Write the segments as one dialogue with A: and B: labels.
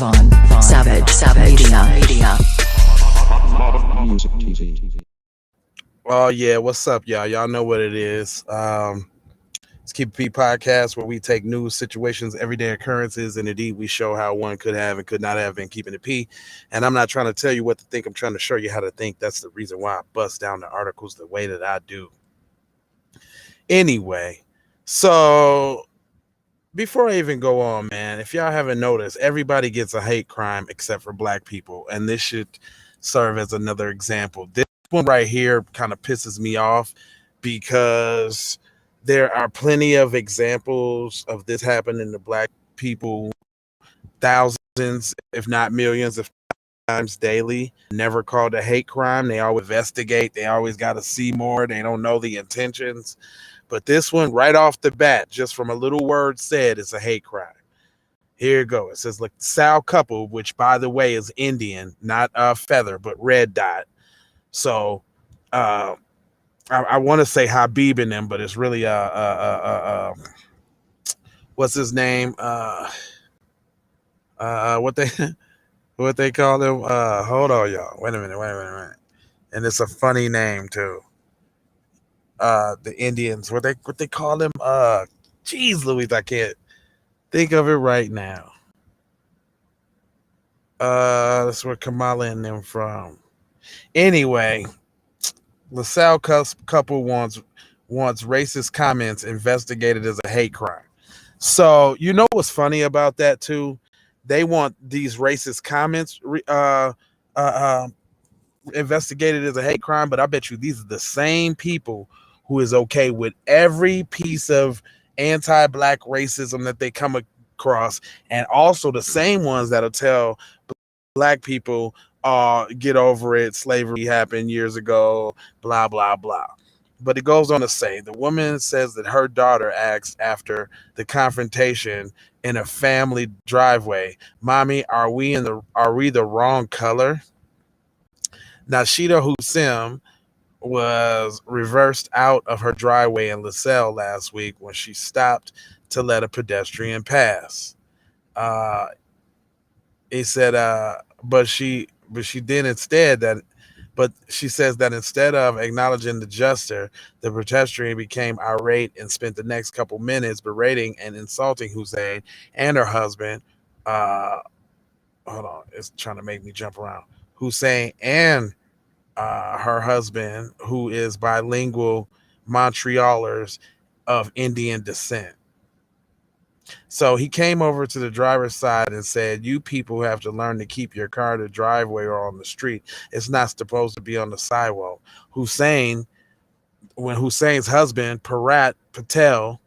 A: Savage Media.
B: Music TV.
C: Oh yeah, what's up, y'all? Y'all know what it is. It's Keep It P podcast where we take news, situations, everyday occurrences, and indeed we show how one could have and could not have been keeping it P. And I'm not trying to tell you what to think. I'm trying to show you how to think. That's the reason why I bust down the articles the way that I do. Anyway, so before I even go on, man, if y'all haven't noticed, everybody gets a hate crime except for black people, and this should serve as another example. This one right here kind of pisses me off because there are plenty of examples of this happening to black people, thousands, if not millions of times daily. Never called a hate crime. They always investigate. They always got to see more. They don't know the intentions. But this one, right off the bat, just from a little word said, is a hate crime. Here it goes. It says, LaSalle couple, which, by the way, is Indian, not feather, but red dot. So I want to say Habib in them, but it's really what's his name? What they call them? Hold on, y'all. Wait a minute. And it's a funny name too. The Indians, what they call them? Geez, Louise, I can't think of it right now. That's where Kamala and them from. Anyway, LaSalle couple wants racist comments investigated as a hate crime. So you know what's funny about that too? They want these racist comments investigated as a hate crime, but I bet you these are the same people who is okay with every piece of anti-black racism that they come across, and also the same ones that'll tell black people, get over it, slavery happened years ago, blah blah blah. But it goes on to say the woman says that her daughter asked after the confrontation in a family driveway, "Mommy, are we the wrong color?" Nashida Hussein was reversed out of her driveway in LaSalle last week when she stopped to let a pedestrian pass. He said, but she did instead that. But she says that instead of acknowledging the gesture, the pedestrian became irate and spent the next couple minutes berating and insulting Hussein and her husband. Hold on, it's trying to make me jump around. Hussein and her husband, who is bilingual Montrealers of Indian descent. So he came over to the driver's side and said, "You people have to learn to keep your car in the driveway or on the street. It's not supposed to be on the sidewalk." When Hussein's husband, Parat Patel,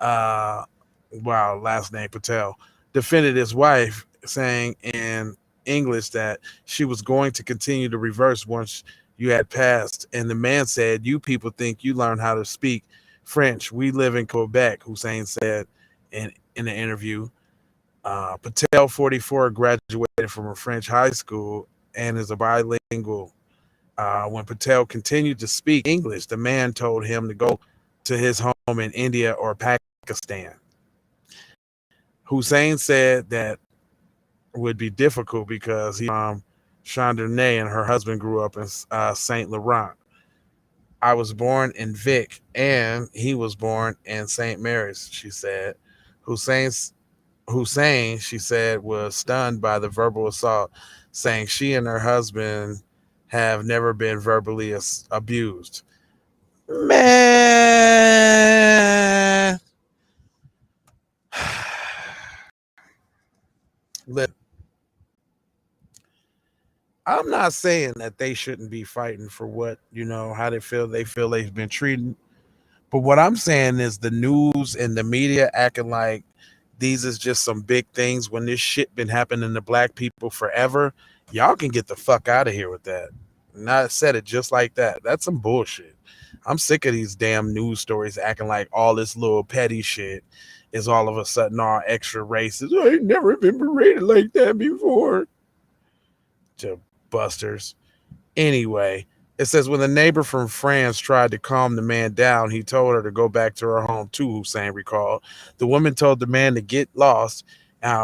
C: last name Patel, defended his wife, saying in English that she was going to continue to reverse once you had passed. And the man said, "You people think you learn how to speak French. We live in Quebec," Hussein said in the interview. Patel, 44, graduated from a French high school and is a bilingual. When Patel continued to speak English, the man told him to go to his home in India or Pakistan. Hussein said that would be difficult because he's from Chandernay and her husband grew up in Saint Laurent. "I was born in Vic and he was born in St. Mary's," she said. Hussein, she said, was stunned by the verbal assault, saying she and her husband have never been verbally abused. Man, I'm not saying that they shouldn't be fighting for how they feel they've been treated. But what I'm saying is the news and the media acting like these is just some big things when this shit been happening to black people forever. Y'all can get the fuck out of here with that. And I said it just like that. That's some bullshit. I'm sick of these damn news stories acting like all this little petty shit is all of a sudden all extra racist. "I ain't never been berated like that before." To busters. Anyway, it says when the neighbor from France tried to calm the man down, he told her to go back to her home too, Hussein recalled. The woman told the man to get lost.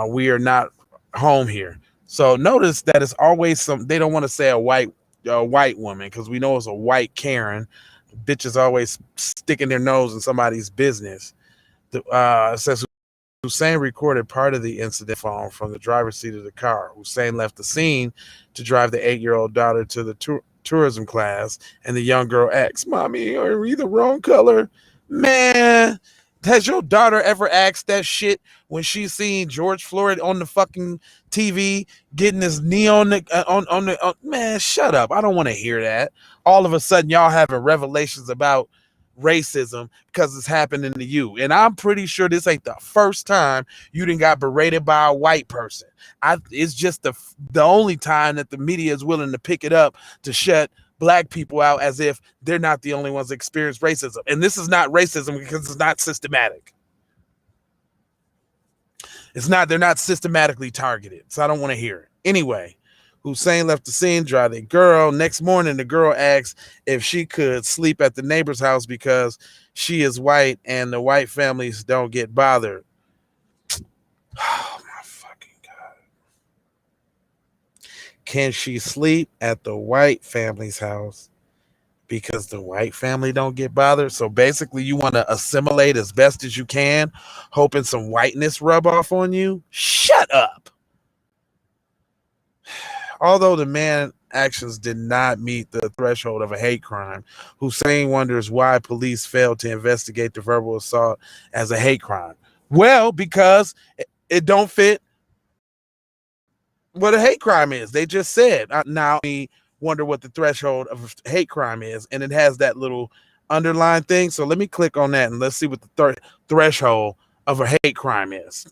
C: We are not home here. So notice that it's always some. They don't want to say a white woman because we know it's a white Karen. Bitches always sticking their nose in somebody's business. It says Hussein recorded part of the incident phone from the driver's seat of the car. Hussein left the scene to drive the 8-year-old daughter to the tourism class, and the young girl asked, "Mommy, are we the wrong color?" Man, has your daughter ever asked that shit when she's seen George Floyd on the fucking TV getting his knee on the man? Shut up! I don't want to hear that. All of a sudden, y'all having revelations about racism because it's happening to you, and I'm pretty sure this ain't the first time you done got berated by a white person. It's just the only time that the media is willing to pick it up to shut black people out as if they're not the only ones that experience racism. And this is not racism because it's not systematic. They're not systematically targeted, so I don't want to hear it. Anyway, Hussein left the scene, drive the girl. Next morning, the girl asked if she could sleep at the neighbor's house because she is white and the white families don't get bothered. Oh, my fucking God. Can she sleep at the white family's house because the white family don't get bothered? So basically, you want to assimilate as best as you can, hoping some whiteness rub off on you? Shut up. Although the man's actions did not meet the threshold of a hate crime, Hussein wonders why police failed to investigate the verbal assault as a hate crime. Well, because it don't fit what a hate crime is. They just said. Now we wonder what the threshold of a hate crime is, and it has that little underline thing. So let me click on that and let's see what the threshold of a hate crime is.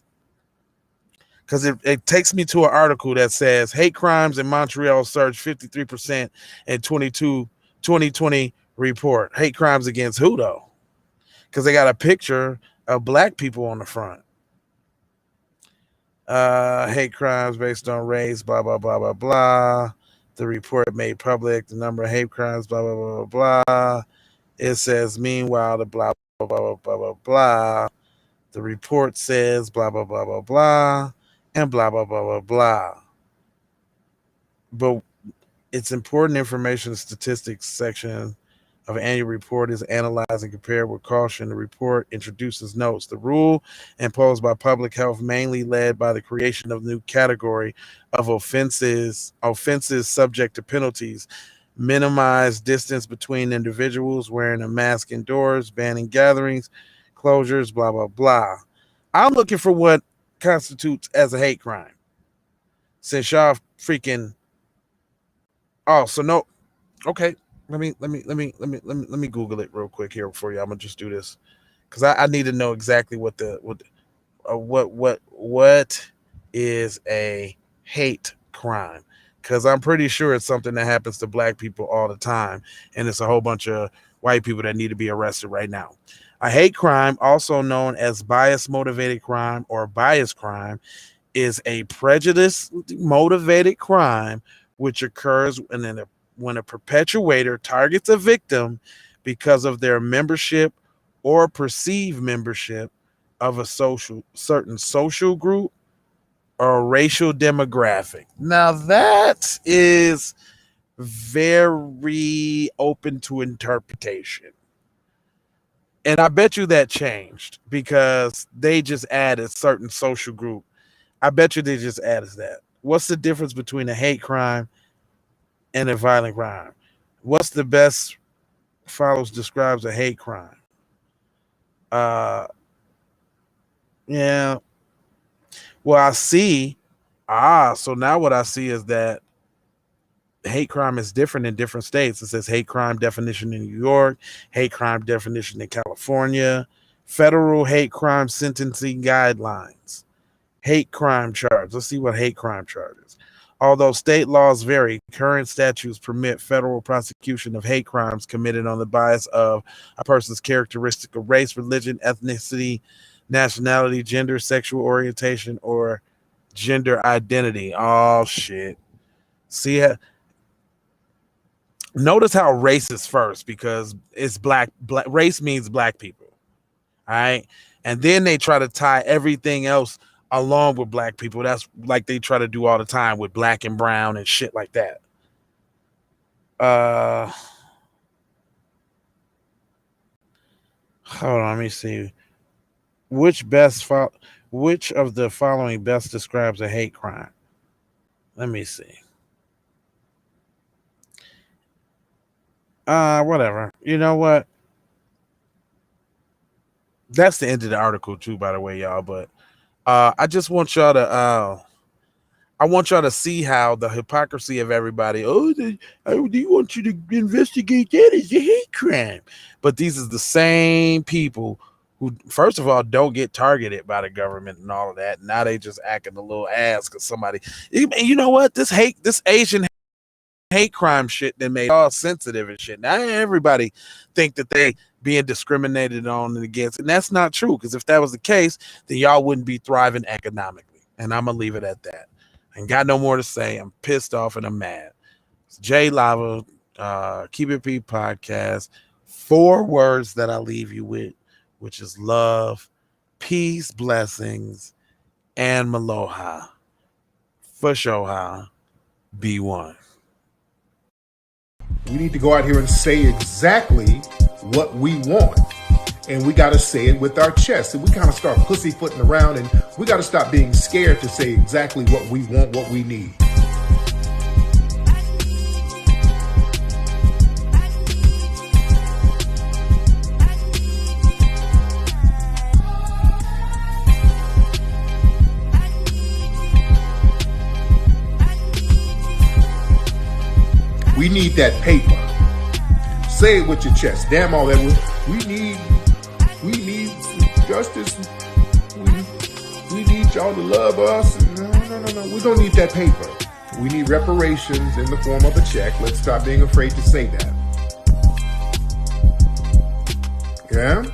C: Because it takes me to an article that says hate crimes in Montreal surged 53% in 2020 report. Hate crimes against who, though? Because they got a picture of black people on the front. Hate crimes based on race, blah, blah, blah, blah, blah. The report made public the number of hate crimes, blah, blah, blah, blah, blah. It says, meanwhile, the blah, blah, blah, blah, blah, blah. The report says, blah, blah, blah, blah, blah. And blah, blah, blah, blah, blah. But it's important information statistics section of annual report is analyzed and compared with caution. The report introduces notes. The rule imposed by public health mainly led by the creation of a new category of offenses subject to penalties, minimize distance between individuals, wearing a mask indoors, banning gatherings, closures, blah, blah, blah. I'm looking for what constitutes as a hate crime, since y'all freaking okay, let me Google it real quick here for you. I'm gonna just do this because I need to know exactly what is a hate crime, because I'm pretty sure it's something that happens to black people all the time, and it's a whole bunch of white people that need to be arrested right now. A hate crime, also known as bias-motivated crime or bias crime, is a prejudice-motivated crime which occurs when a perpetrator targets a victim because of their membership or perceived membership of a certain social group or racial demographic. Now that is very open to interpretation. And I bet you that changed because they just added certain social group. I bet you they just added that. What's the difference between a hate crime and a violent crime? What's the best follows describes a hate crime? Yeah. Well, I see. So now what I see is that hate crime is different in different states. It says hate crime definition in New York, hate crime definition in California, federal hate crime sentencing guidelines, hate crime charge. Let's see what hate crime charges. Although state laws vary, current statutes permit federal prosecution of hate crimes committed on the bias of a person's characteristic of race, religion, ethnicity, nationality, gender, sexual orientation, or gender identity. Oh, shit. See, notice how race is first, because it's black. Race means black people. All right. And then they try to tie everything else along with black people. That's like they try to do all the time with black and brown and shit like that. Hold on, let me see. Which of the following best describes a hate crime? Let me see. Whatever. You know what? That's the end of the article too, by the way, y'all. But I just want y'all to see how the hypocrisy of everybody. I want you to investigate that as a hate crime. But these are the same people who, first of all, don't get targeted by the government and all of that. Now they just acting a little ass because somebody. You know what? This Asian hate crime shit that made all sensitive and shit. Now everybody think that they being discriminated on and against, and that's not true. Because if that was the case, then y'all wouldn't be thriving economically. And I'm gonna leave it at that. I ain't got no more to say. I'm pissed off and I'm mad. It's Jay Lava, Keep It P podcast. 4 words that I leave you with, which is love, peace, blessings, and maloha. For sure, be one.
A: We need to go out here and say exactly what we want. And we got to say it with our chest. And we kind of start pussyfooting around, and we got to stop being scared to say exactly what we want, what we need. We need that paper. Say it with your chest. Damn all that. We need justice. We need y'all to love us. No. We don't need that paper. We need reparations in the form of a check. Let's stop being afraid to say that. Yeah?